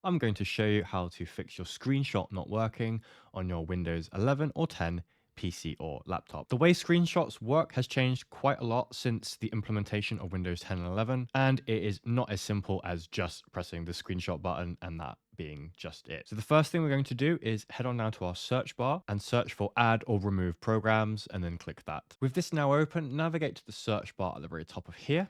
I'm going to show you how to fix your screenshot not working on your Windows 11 or 10 PC or laptop. The way screenshots work has changed quite a lot since the implementation of Windows 10 and 11, and it is not as simple as just pressing the screenshot button and that being just it. So the first thing we're going to do is head on down to our search bar and search for add or remove programs and then click that. With this now open, navigate to the search bar at the very top of here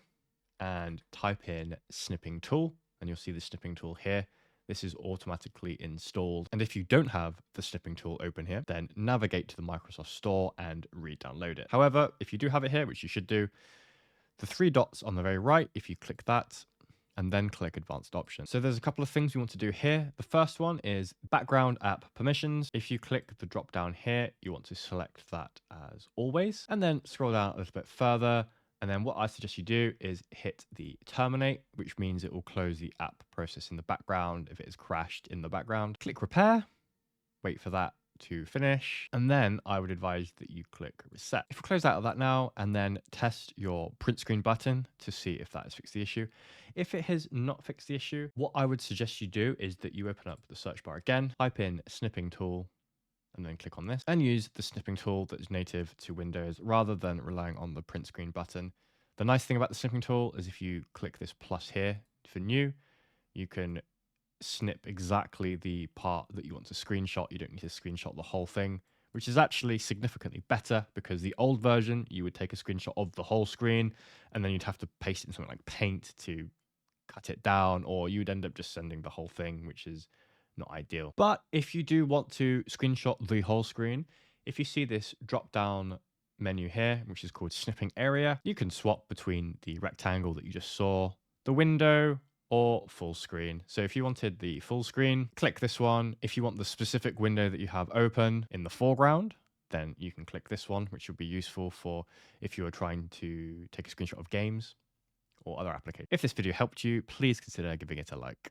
and type in Snipping Tool, and you'll see the Snipping Tool here. This is automatically installed. And if you don't have the Snipping Tool open here, then navigate to the Microsoft Store and re-download it. However, if you do have it here, which you should do, the three dots on the very right, if you click that, and then click Advanced Options. So there's a couple of things we want to do here. The first one is Background App Permissions. If you click the drop down here, you want to select that as always, and then scroll down a little bit further. And then what I suggest you do is hit the terminate, which means it will close the app process in the background if it has crashed in the background. Click repair, wait for that to finish, and then I would advise that you click reset. If you close out of that now and then test your print screen button to see if that has fixed the issue. If it has not fixed the issue, what I would suggest you do is that you open up the search bar again, type in Snipping Tool, and then click on this and use the snipping tool that is native to Windows rather than relying on the print screen button. The nice thing about the snipping tool is if you click this plus here for new, you can snip exactly the part that you want to screenshot. You don't need to screenshot the whole thing, which is actually significantly better because the old version, you would take a screenshot of the whole screen and then you'd have to paste it in something like Paint to cut it down, or you'd end up just sending the whole thing, which is not ideal. But if you do want to screenshot the whole screen, if you see this drop down menu here, which is called snipping area, you can swap between the rectangle that you just saw, the window, or full screen. So if you wanted the full screen, click this one. If you want the specific window that you have open in the foreground, then you can click this one, which will be useful for if you are trying to take a screenshot of games or other applications. If this video helped you, please consider giving it a like.